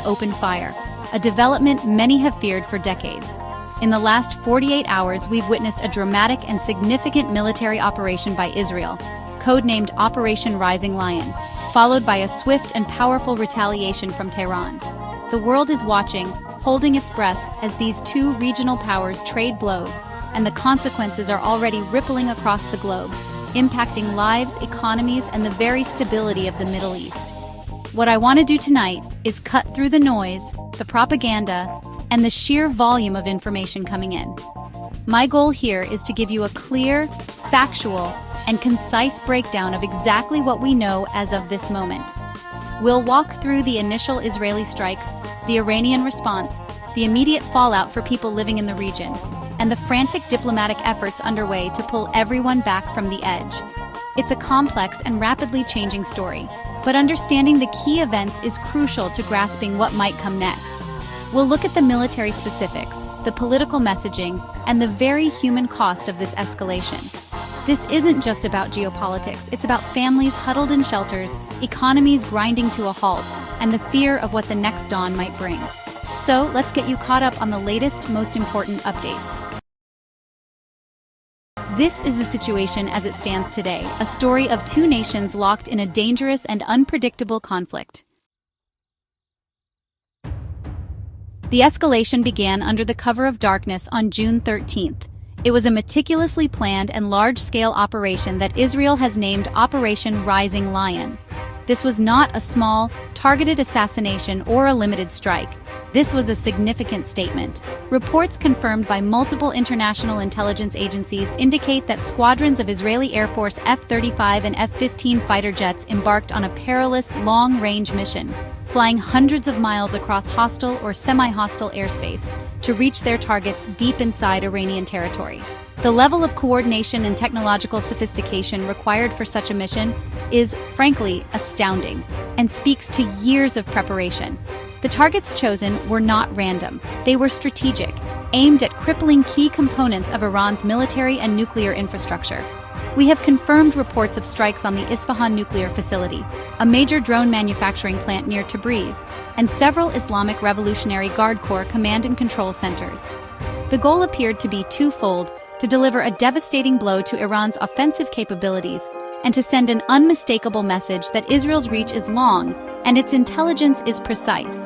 opened fire, a development many have feared for decades. In the last 48 hours, we've witnessed a dramatic and significant military operation by Israel, codenamed Operation Rising Lion, followed by a swift and powerful retaliation from Tehran. The world is watching, holding its breath as these two regional powers trade blows, and the consequences are already rippling across the globe, impacting lives, economies, and the very stability of the Middle East. What I want to do tonight is cut through the noise, the propaganda, and the sheer volume of information coming in. My goal here is to give you a clear, factual, and concise breakdown of exactly what we know as of this moment. We'll walk through the initial Israeli strikes, the Iranian response, the immediate fallout for people living in the region, and the frantic diplomatic efforts underway to pull everyone back from the edge. It's a complex and rapidly changing story, but understanding the key events is crucial to grasping what might come next. We'll look at the military specifics, the political messaging, and the very human cost of this escalation. This isn't just about geopolitics, it's about families huddled in shelters, economies grinding to a halt, and the fear of what the next dawn might bring. So, let's get you caught up on the latest, most important updates. This is the situation as it stands today, a story of two nations locked in a dangerous and unpredictable conflict. The escalation began under the cover of darkness on June 13th. It was a meticulously planned and large-scale operation that Israel has named Operation Rising Lion. This was not a small, targeted assassination or a limited strike. This was a significant statement. Reports confirmed by multiple international intelligence agencies indicate that squadrons of Israeli Air Force F-35 and F-15 fighter jets embarked on a perilous, long-range mission, flying hundreds of miles across hostile or semi-hostile airspace to reach their targets deep inside Iranian territory. The level of coordination and technological sophistication required for such a mission is, frankly, astounding, and speaks to years of preparation. The targets chosen were not random. They were strategic, aimed at crippling key components of Iran's military and nuclear infrastructure. We have confirmed reports of strikes on the Isfahan nuclear facility, a major drone manufacturing plant near Tabriz, and several Islamic Revolutionary Guard Corps command and control centers. The goal appeared to be twofold: to deliver a devastating blow to Iran's offensive capabilities, and to send an unmistakable message that Israel's reach is long and its intelligence is precise.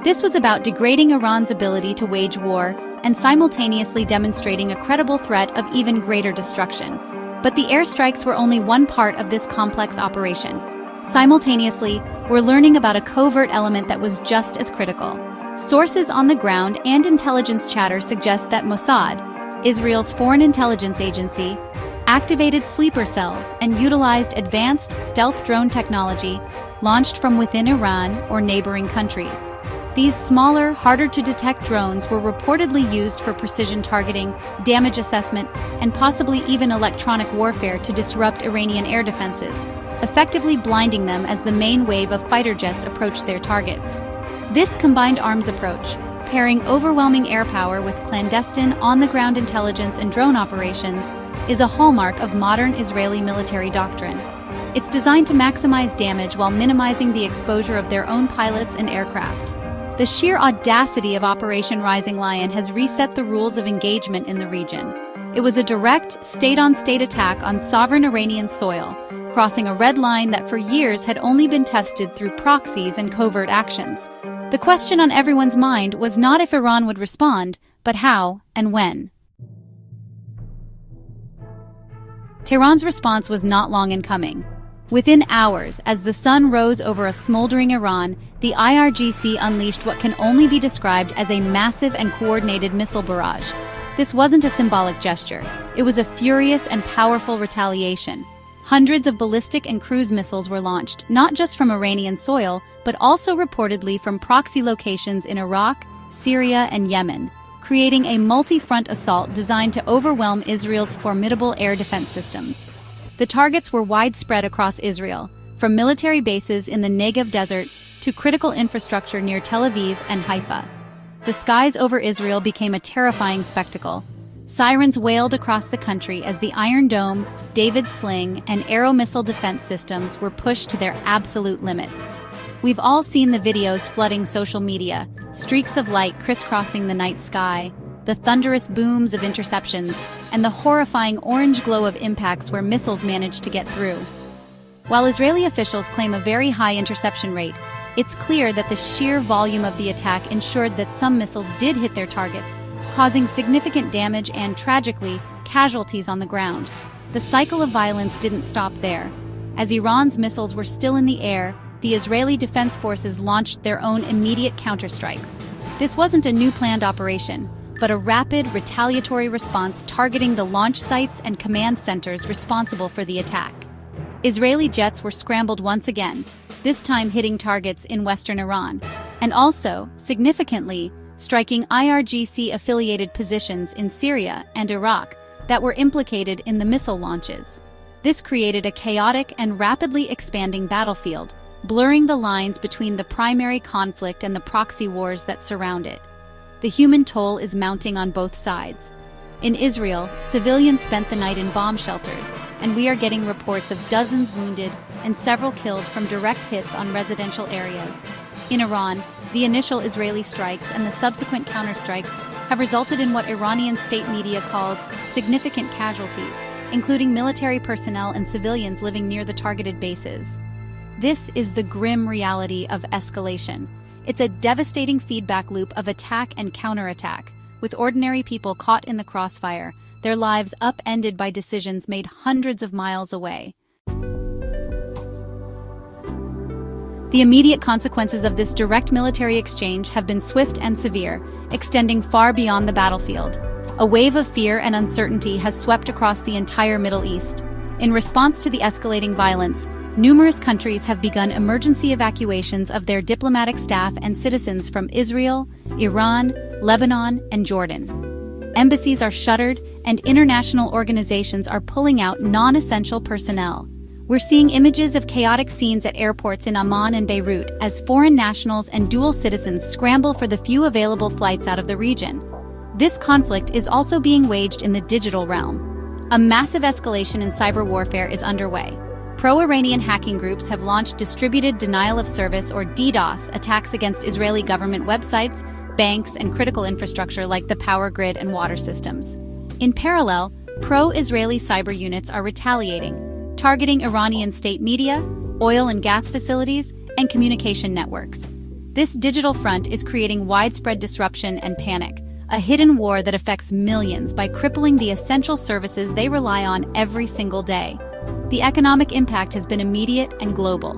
This was about degrading Iran's ability to wage war and simultaneously demonstrating a credible threat of even greater destruction. But the airstrikes were only one part of this complex operation. Simultaneously, we're learning about a covert element that was just as critical. Sources on the ground and intelligence chatter suggest that Mossad, Israel's foreign intelligence agency, activated sleeper cells and utilized advanced stealth drone technology launched from within Iran or neighboring countries. These smaller, harder-to-detect drones were reportedly used for precision targeting, damage assessment, and possibly even electronic warfare to disrupt Iranian air defenses, effectively blinding them as the main wave of fighter jets approached their targets. This combined arms approach, pairing overwhelming air power with clandestine, on-the-ground intelligence and drone operations, is a hallmark of modern Israeli military doctrine. It's designed to maximize damage while minimizing the exposure of their own pilots and aircraft. The sheer audacity of Operation Rising Lion has reset the rules of engagement in the region. It was a direct, state-on-state attack on sovereign Iranian soil, crossing a red line that for years had only been tested through proxies and covert actions. The question on everyone's mind was not if Iran would respond, but how and when. Tehran's response was not long in coming. Within hours, as the sun rose over a smoldering Iran, the IRGC unleashed what can only be described as a massive and coordinated missile barrage. This wasn't a symbolic gesture. It was a furious and powerful retaliation. Hundreds of ballistic and cruise missiles were launched, not just from Iranian soil, but also reportedly from proxy locations in Iraq, Syria, and Yemen, creating a multi-front assault designed to overwhelm Israel's formidable air defense systems. The targets were widespread across Israel, from military bases in the Negev desert to critical infrastructure near Tel Aviv and Haifa. The skies over Israel became a terrifying spectacle. Sirens wailed across the country as the Iron Dome, David's Sling, and Arrow missile defense systems were pushed to their absolute limits. We've all seen the videos flooding social media, streaks of light crisscrossing the night sky, the thunderous booms of interceptions, and the horrifying orange glow of impacts where missiles managed to get through. While Israeli officials claim a very high interception rate, it's clear that the sheer volume of the attack ensured that some missiles did hit their targets, causing significant damage and, tragically, casualties on the ground. The cycle of violence didn't stop there. As Iran's missiles were still in the air, the Israeli Defense Forces launched their own immediate counterstrikes. This wasn't a new planned operation, but a rapid, retaliatory response targeting the launch sites and command centers responsible for the attack. Israeli jets were scrambled once again, this time hitting targets in western Iran, and also, significantly, striking IRGC-affiliated positions in Syria and Iraq that were implicated in the missile launches. This created a chaotic and rapidly expanding battlefield, blurring the lines between the primary conflict and the proxy wars that surround it. The human toll is mounting on both sides. In Israel, civilians spent the night in bomb shelters, and we are getting reports of dozens wounded and several killed from direct hits on residential areas. In Iran, the initial Israeli strikes and the subsequent counterstrikes have resulted in what Iranian state media calls significant casualties, including military personnel and civilians living near the targeted bases. This is the grim reality of escalation. It's a devastating feedback loop of attack and counterattack, with ordinary people caught in the crossfire, their lives upended by decisions made hundreds of miles away. The immediate consequences of this direct military exchange have been swift and severe, extending far beyond the battlefield. A wave of fear and uncertainty has swept across the entire Middle East. In response to the escalating violence, numerous countries have begun emergency evacuations of their diplomatic staff and citizens from Israel, Iran, Lebanon, and Jordan. Embassies are shuttered, and international organizations are pulling out non-essential personnel. We're seeing images of chaotic scenes at airports in Amman and Beirut as foreign nationals and dual citizens scramble for the few available flights out of the region. This conflict is also being waged in the digital realm. A massive escalation in cyber warfare is underway. Pro-Iranian hacking groups have launched distributed denial of service or DDoS attacks against Israeli government websites, banks, and critical infrastructure like the power grid and water systems. In parallel, pro-Israeli cyber units are retaliating, targeting Iranian state media, oil and gas facilities, and communication networks. This digital front is creating widespread disruption and panic, a hidden war that affects millions by crippling the essential services they rely on every single day. The economic impact has been immediate and global.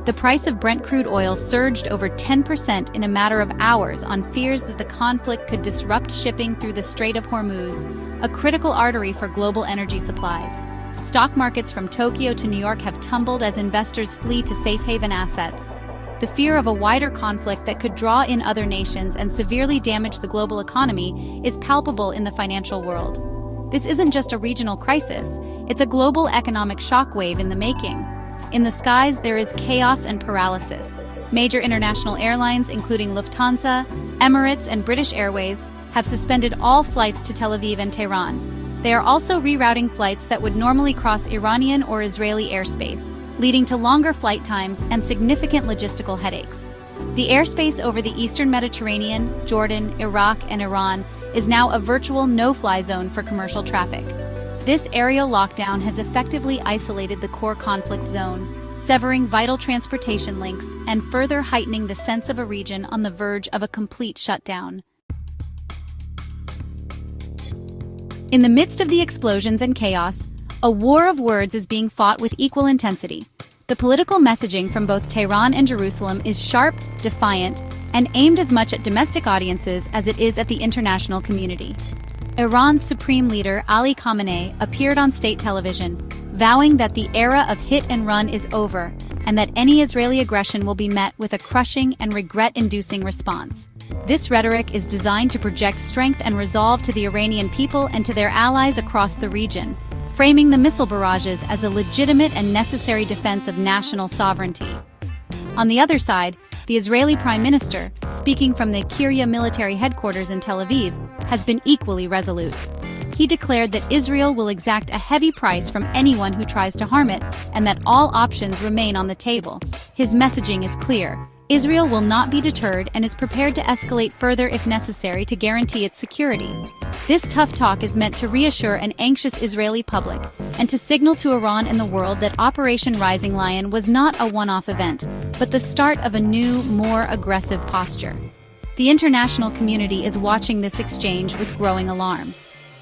The price of Brent crude oil surged over 10% in a matter of hours on fears that the conflict could disrupt shipping through the Strait of Hormuz, a critical artery for global energy supplies. Stock markets from Tokyo to New York have tumbled as investors flee to safe haven assets. The fear of a wider conflict that could draw in other nations and severely damage the global economy is palpable in the financial world. This isn't just a regional crisis, it's a global economic shockwave in the making. In the skies, there is chaos and paralysis. Major international airlines, including Lufthansa, Emirates, and British Airways, have suspended all flights to Tel Aviv and Tehran. They are also rerouting flights that would normally cross Iranian or Israeli airspace, leading to longer flight times and significant logistical headaches. The airspace over the eastern Mediterranean, Jordan, Iraq, and Iran is now a virtual no-fly zone for commercial traffic. This aerial lockdown has effectively isolated the core conflict zone, severing vital transportation links and further heightening the sense of a region on the verge of a complete shutdown. In the midst of the explosions and chaos, a war of words is being fought with equal intensity. The political messaging from both Tehran and Jerusalem is sharp, defiant, and aimed as much at domestic audiences as it is at the international community. Iran's supreme leader, Ali Khamenei, appeared on state television, vowing that the era of hit and run is over, and that any Israeli aggression will be met with a crushing and regret-inducing response. This rhetoric is designed to project strength and resolve to the Iranian people and to their allies across the region, framing the missile barrages as a legitimate and necessary defense of national sovereignty. On the other side, the Israeli Prime Minister, speaking from the Kiryat military headquarters in Tel Aviv, has been equally resolute. He declared that Israel will exact a heavy price from anyone who tries to harm it, and that all options remain on the table. His messaging is clear. Israel will not be deterred and is prepared to escalate further if necessary to guarantee its security. This tough talk is meant to reassure an anxious Israeli public and to signal to Iran and the world that Operation Rising Lion was not a one-off event, but the start of a new, more aggressive posture. The international community is watching this exchange with growing alarm.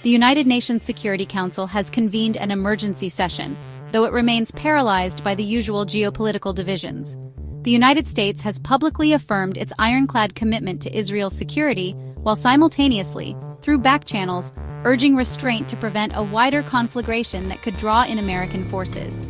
The United Nations Security Council has convened an emergency session, though it remains paralyzed by the usual geopolitical divisions. The United States has publicly affirmed its ironclad commitment to Israel's security, while simultaneously, through back channels, urging restraint to prevent a wider conflagration that could draw in American forces.